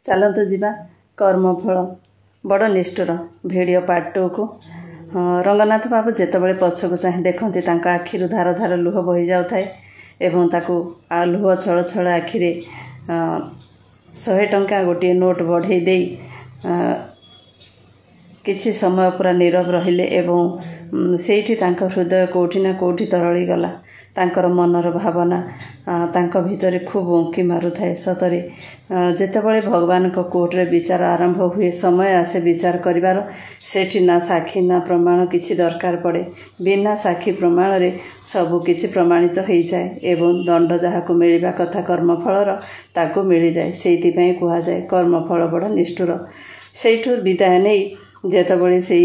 चलतु जीवा कर्मफल बड़ निष्ठुर भिडियो पार्ट 2 को रंगनाथ बाबू जितेबाला पछक चाहे देखते आखिर धार धार लुह बही जाए एवं ताकू लुह छल छल आखिरे 100 टंका गोटे नोट बढ़े दे किछि समय पूरा नीरव रहिले एवं सेठी तांका हृदय कोठी ना कोठी तरली गला तांकर मनर भावना तांका भितरे खूब उंकी मारु थाए सतरे जेतेबळे भगवान को कोर्ट रे विचार आरंभ हुए समय आसे विचार करिवार सेठी ना साक्षी ना प्रमाण किछि दरकार पड़े बिना साक्षी प्रमाण रे सब किछि प्रमाणित हो जाए एवं दंड जहा को मिलिबा कथा कर्मफलर ताको मिली जाए सेति पई कुहा जाए कर्मफल बड़ निष्ठुर सेठु विदाय नै जेतेबळे से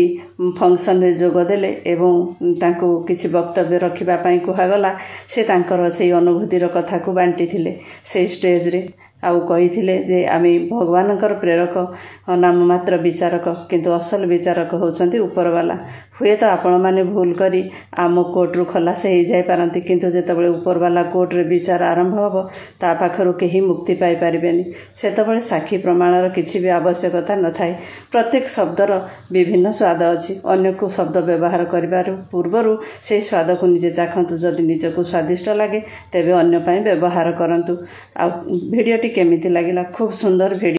फंक्शन रे जोग देले एवं तांको किछि वक्तव्य रखिबा पई कुहागला से तांकर से अनुभूतिर कथा को बांटी थिले से स्टेज रे आउ कही जे आमे भगवानकर प्रेरक नाम मात्र विचारक किंतु असल विचारक होचंती उपरवाला हुए तो आपण माने भूल करी आम कोर्ट रु खलास हो जाय पारंती किंतु जेतेबळे उपरवाला कोर्ट रे विचार आरंभ हबो ता पाखरु केही मुक्ति पाई परिबेनी सेतेबळे साक्षी प्रमाणर किछि भी आवश्यकता न थाए प्रत्येक शब्दर विभिन्न स्वाद अछि अन्य को शब्द व्यवहार करिबार पूर्वरु से स्वाद को निजे चाखंतु जदि निजको स्वादिष्ट लागे तेबे अन्य पई व्यवहार करंतु आ भिडियोटी केमिति लागिला खूब सुंदर भिडियो।